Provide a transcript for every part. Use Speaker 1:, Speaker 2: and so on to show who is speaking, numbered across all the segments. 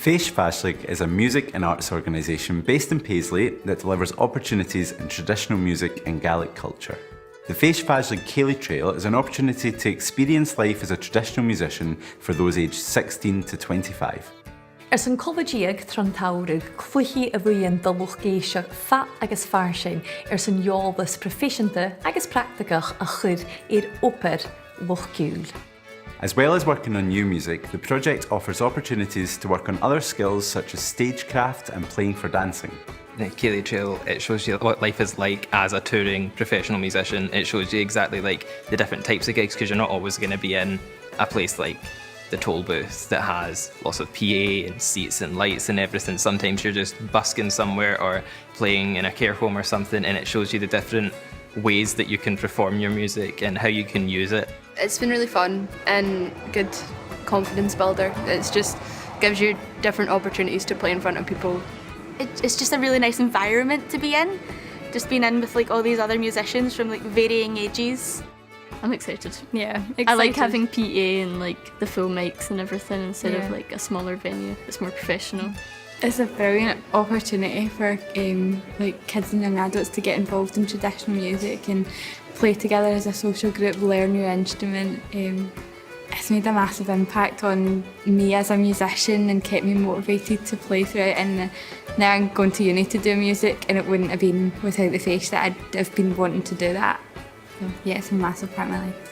Speaker 1: Fèis Phàislig is a music and arts organisation based in Paisley that delivers opportunities in traditional music and Gaelic culture. The Fèis Phàislig Ceilidh Trail is an opportunity to experience life as a traditional musician for those aged 16 to 25.
Speaker 2: Sy'n cofidíag trontáirg chluichí a bhuion do luchgéiseach fa agus fairsin sy'n iolbas proficiente agus practicach a chud oper luchgiúil.
Speaker 1: As well as working on new music, the project offers opportunities to work on other skills such as stagecraft and playing for dancing.
Speaker 3: The Ceilidh Trail, it shows you what life is like as a touring professional musician. It shows you exactly like the different types of gigs, because you're not always going to be in a place like the toll booth that has lots of PA and seats and lights and everything. Sometimes you're just busking somewhere or playing in a care home or something, and it shows you the different ways that you can perform your music and how you can use it.
Speaker 4: It's been really fun and good confidence builder. It's just gives you different opportunities to play in front of people.
Speaker 5: It's just a really nice environment to be in. Just being in with like all these other musicians from like varying ages.
Speaker 6: I'm excited.
Speaker 5: Yeah, excited.
Speaker 6: I like having PA and like the full mics and everything instead of like a smaller venue. It's more professional.
Speaker 7: It's a brilliant opportunity for like kids and young adults to get involved in traditional music and play together as a social group, learn new instrument. It's made a massive impact on me as a musician and kept me motivated to play throughout. And now I'm going to uni to do music, and it wouldn't have been without the Fèis that I'd have been wanting to do that. So yeah, it's a massive part of my life.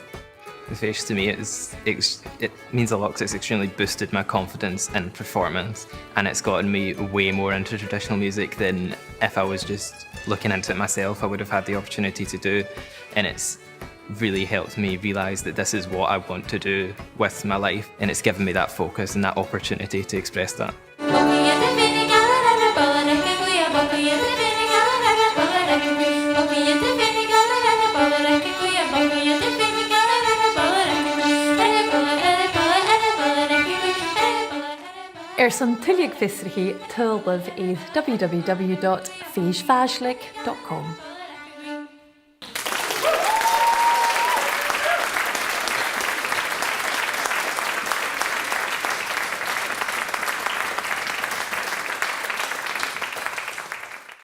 Speaker 3: The Fèis to me it means a lot because it's extremely boosted my confidence in performance, and it's gotten me way more into traditional music than if I was just looking into it myself I would have had the opportunity to do. And it's really helped me realise that this is what I want to do with my life, and it's given me that focus and that opportunity to express that.
Speaker 2: Sy'n tuileadh fiosraí tulbh www.feisphàislig.com.